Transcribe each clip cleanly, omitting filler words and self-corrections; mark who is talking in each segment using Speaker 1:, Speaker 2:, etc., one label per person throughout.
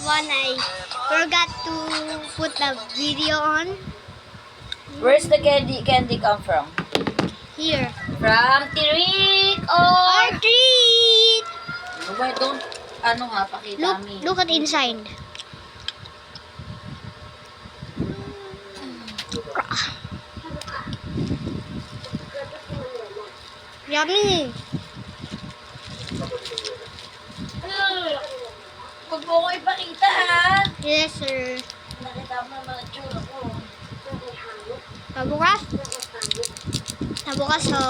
Speaker 1: one I forgot to put the video on.
Speaker 2: Where's the candy come from?
Speaker 1: Here.
Speaker 2: From Tirik
Speaker 1: Our treat!
Speaker 2: Why don't, pakita me.
Speaker 1: Look at inside. Yummy!
Speaker 2: Huwag mo ko ipakita, ha?
Speaker 1: Yes, sir.
Speaker 2: Nakita mo naman ang tsura ko.
Speaker 1: Tabukas? Tabukas, so...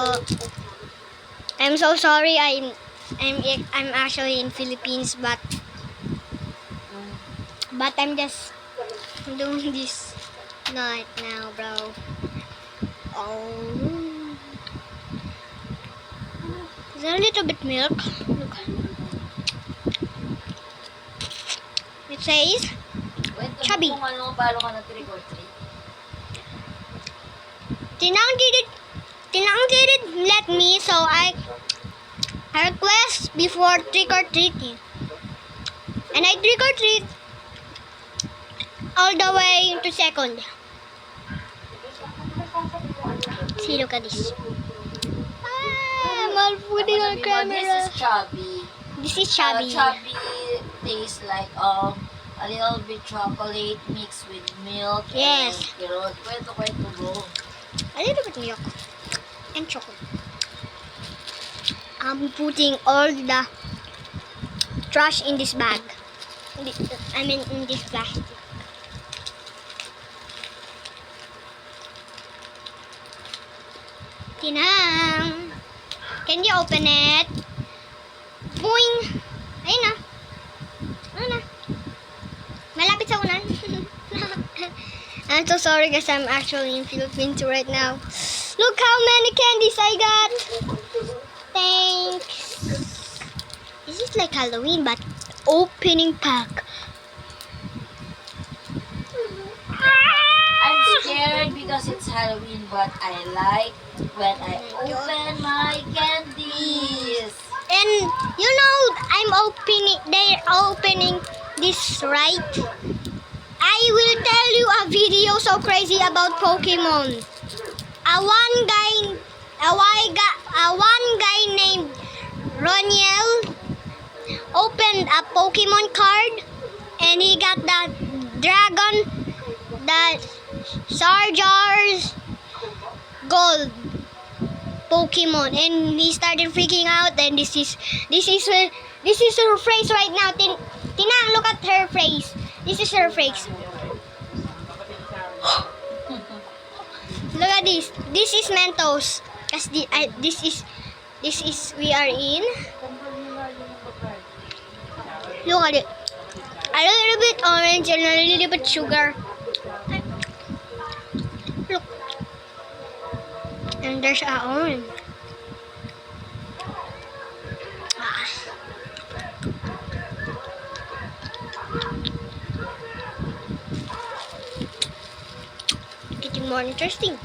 Speaker 1: I'm so sorry, I'm actually in Philippines, but I'm just doing this right now, bro. Oh. Is there a little bit milk? Look. It says, chubby.
Speaker 2: Kung paano ka nag-trick or treat.
Speaker 1: Tinang didn't let me, so I request before trick or treating. And I trick or treat all the way to second. See, look at this. I'm all putting on camera.
Speaker 2: This is chubby.
Speaker 1: This is chubby.
Speaker 2: Chubby tastes like a little bit chocolate mixed with milk.
Speaker 1: Yes.
Speaker 2: And kwento bro.
Speaker 1: A little bit milk and chocolate. I'm putting all the trash in this bag. In this plastic. Tinang! Can you open it? Boing! Ayun na. Ayun na. Malapit sa unan. I'm so sorry guys, I'm actually in Philippines right now. Look how many candies I got! Thanks! This is like Halloween but opening pack.
Speaker 2: I'm scared because it's Halloween, but I like when I open my candies.
Speaker 1: And you know, they're opening this right. I will tell you a video so crazy about Pokemon. One guy named Roniel opened a Pokemon card and he got the dragon, the Sarjar's gold Pokemon, and he started freaking out. And this is her face right now. Tinang, look at her face. This is her face. Look at this. This is Mentos. Cause this is we are in. Look at it. A little bit orange and a little bit sugar. Look. And there's a orange. Getting more interesting.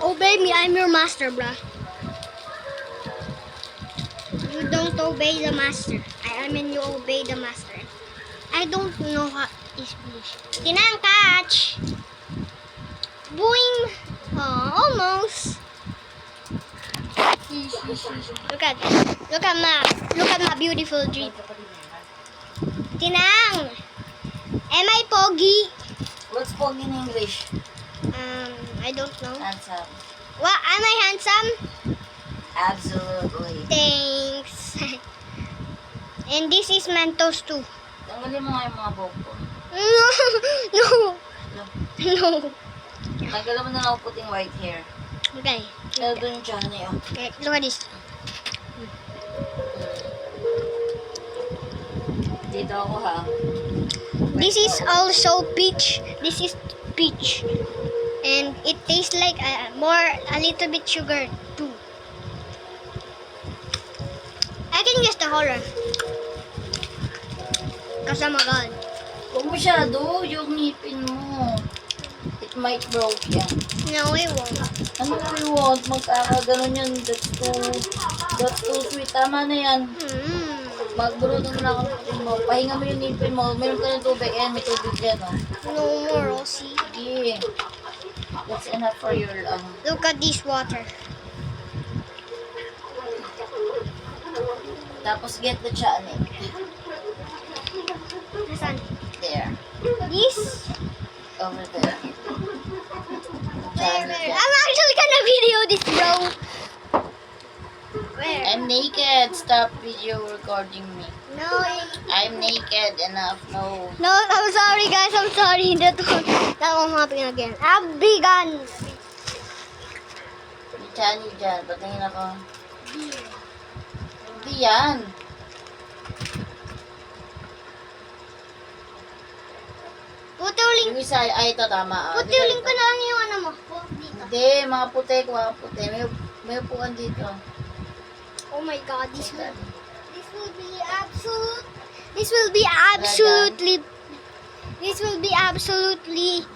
Speaker 1: Obey me, I'm your master, bruh. You don't obey the master. I mean, you obey the master. I don't know how is English. Tinang, catch! Boing! Oh, almost. Look at my beautiful drip. Tinang! Am I pogi?
Speaker 2: What's pog in English?
Speaker 1: I don't know.
Speaker 2: Handsome.
Speaker 1: What? Am I handsome?
Speaker 2: Absolutely.
Speaker 1: Thanks. And this is Mentos too.
Speaker 2: Tanggalin mo nga yung mga buhok ko.
Speaker 1: No.
Speaker 2: Tanggalin mo na lang puting white hair.
Speaker 1: Okay.
Speaker 2: Pero doon yung tiyan niya.
Speaker 1: Okay, look at this.
Speaker 2: Dito ako ha.
Speaker 1: This is also peach. This is peach. And it tastes like a little bit sugar too. I can think it's the horror. Cause I'm a god.
Speaker 2: Huwag masyado yung ngipin mo. It might broke yan.
Speaker 1: No, it won't.
Speaker 2: Ano mo you want? Magkakaganon yan. That's too sweet. Tama na yan. Magburutan mo na ang ngipin mo. Pahinga mo yung ngipin mo. Meron ka ng tubig. Ayan, may tubig yan, oh.
Speaker 1: No more, Rosie.
Speaker 2: Sige. That's enough for your,
Speaker 1: Look at this water.
Speaker 2: Tapos get the chutney.
Speaker 1: Nasaan?
Speaker 2: There.
Speaker 1: This?
Speaker 2: Over there.
Speaker 1: Where? I'm actually gonna video this, bro. Where?
Speaker 2: I'm naked. Stop video recording me.
Speaker 1: No,
Speaker 2: I'm naked. Enough. No.
Speaker 1: no, I'm sorry, guys. I'm sorry. That won't happen again. I'll be gone.
Speaker 2: May chani dyan. Patingin ako. Hindi yan.
Speaker 1: Putulin.
Speaker 2: Yung isa, ay ito tama.
Speaker 1: Putulin ko na lang yung ano mo. Dito.
Speaker 2: Hindi, mga puti, mga puti. May upuan dito.
Speaker 1: Oh my God, this will be absolute. This will be absolutely. This will be absolutely.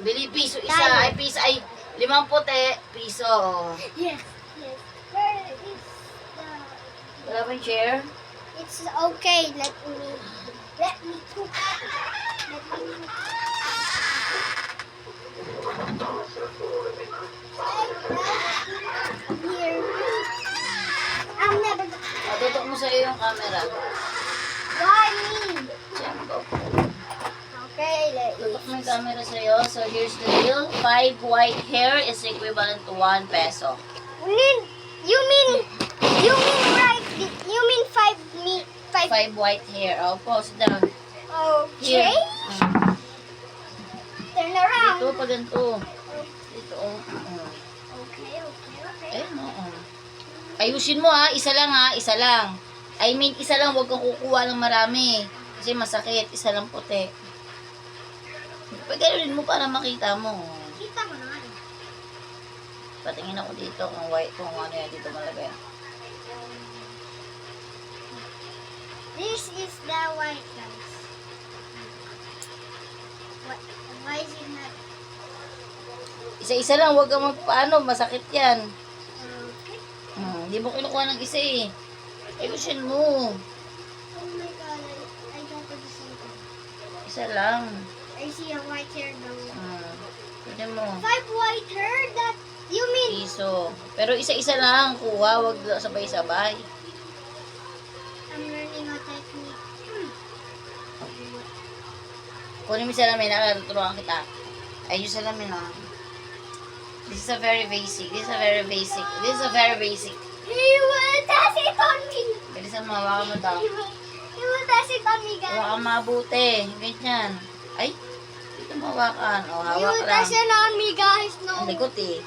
Speaker 2: Bili piso isa.
Speaker 1: Tayo.
Speaker 2: Ay piso. Ay, 5 puti. Piso.
Speaker 1: Yes. Yes. Where is the?
Speaker 2: Wala bang chair?
Speaker 1: It's okay. Let me cook. Let me cook. Here. I'm never.
Speaker 2: Tutok mo sa iyo yung camera.
Speaker 1: Why me?
Speaker 2: Siyempre.
Speaker 1: Okay,
Speaker 2: Tutok mo yung camera sa iyo. So here's the deal. 5 white hair is equivalent to 1 peso.
Speaker 1: You mean right? You mean 5
Speaker 2: 5 white hair. Opo, sit down.
Speaker 1: Okay.
Speaker 2: Here.
Speaker 1: Turn around.
Speaker 2: Dito, pa ganito. Dito, oh.
Speaker 1: Okay.
Speaker 2: Ayun, oo. Ayusin mo ha, isa lang ha, isa lang. I mean, isa lang, huwag kang kukuha ng marami. Kasi masakit, isa lang puti. Pagkaroon mo para makita mo.
Speaker 1: Kita mo naman.
Speaker 2: Patingin ako dito kung white, kung ano yan dito malagay.
Speaker 1: This is the white guys. Why is it not?
Speaker 2: Isa-isa lang, huwag kang magpaano, masakit yan.
Speaker 1: Okay.
Speaker 2: Hindi mo kinukuha ng isa eh. Ayusin mo.
Speaker 1: Oh my God, I got to do something.
Speaker 2: Isa lang.
Speaker 1: I see a white hair though.
Speaker 2: Pwede mo.
Speaker 1: 5 white hair? That you mean?
Speaker 2: Piso. Pero isa-isa lang, kuha, huwag sabay-sabay.
Speaker 1: I'm learning a technique.
Speaker 2: Kunin mo yung salamin, nakaturuan kita. Ayun yung salamin, ah. This is a very basic. This is a very basic.
Speaker 1: He will test it on me.
Speaker 2: Bilisan mo, hawakan mo daw.
Speaker 1: He will test it on me, guys.
Speaker 2: Hawakan mabuti. Ganyan. Ay, dito mo hawakan. O,
Speaker 1: He
Speaker 2: hawak
Speaker 1: will
Speaker 2: lang.
Speaker 1: test it on me, guys. No.
Speaker 2: Ang likot eh.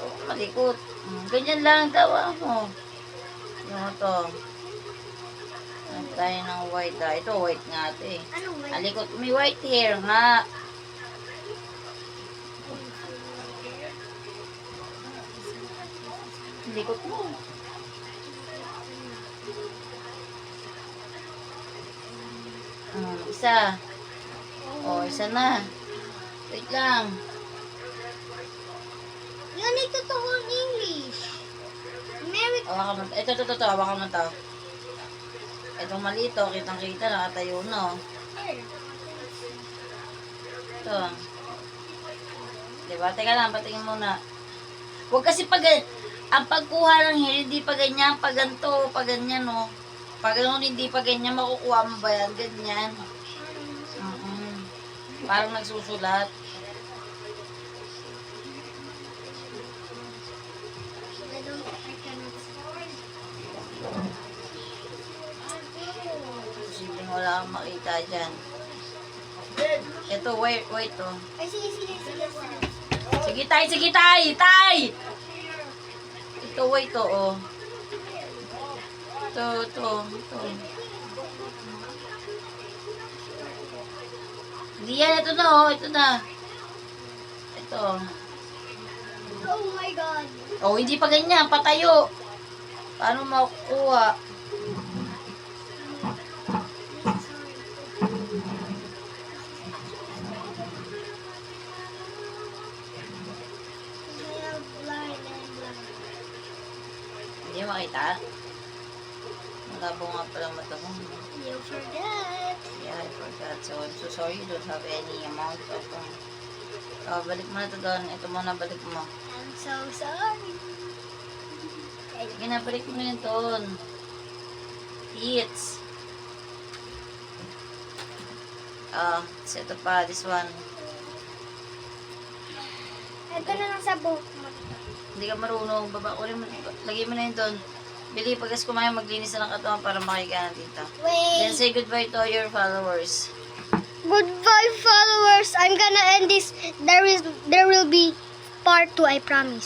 Speaker 2: O, malikot. Ganyan lang, tawa mo. Yung ito. Ano tayo ng white, ah. Ito, white nga ito eh.
Speaker 1: Ano white?
Speaker 2: Alikot, may white hair nga. Likot mo. Isa. Isa na. Wait lang.
Speaker 1: You need to talk in English. American.
Speaker 2: Hawakan mo. Ito. Hawakan mo to. Itong maliit, oh. Kitang-kita. Nakatayo na, oh. Ito. Diba? Teka lang. Patingin muna. Huwag kasi ang pagkuha ng hair, hindi pa ganyan. Pag ganito, pag ganyan, oh. Pag ganun, hindi pa ganyan. Makukuha mo ba yan? Ganyan. Parang nagsusulat. Simpleng wala kang makita dyan. Ito, wait, oh.
Speaker 1: I see.
Speaker 2: Sige, tay! Ito, wait, oh. Ito. Hindi yan, ito na, oh. Ito.
Speaker 1: Oh my God.
Speaker 2: Oh, hindi pa ganyan. Patayo. Paano makukuha? Hindi makita. Malabo nga pala mata mo.
Speaker 1: You forgot.
Speaker 2: Yeah, I forgot. So, I'm so sorry. You don't have any amount of... balik mo na ito doon. Ito muna, balik mo.
Speaker 1: I'm so sorry.
Speaker 2: Sige na, balik mo na yun doon. Eats. So ito pa, this one.
Speaker 1: Ito na lang sa buhok mo.
Speaker 2: Hindi ka marunong. Lagay mo na yun doon. Bili, pagkas kumain, maglinis na ng katawan para makikain dito. Then
Speaker 1: Wait.
Speaker 2: say goodbye to all your followers.
Speaker 1: Goodbye, followers. I'm gonna end this. There will be part 2, I promise.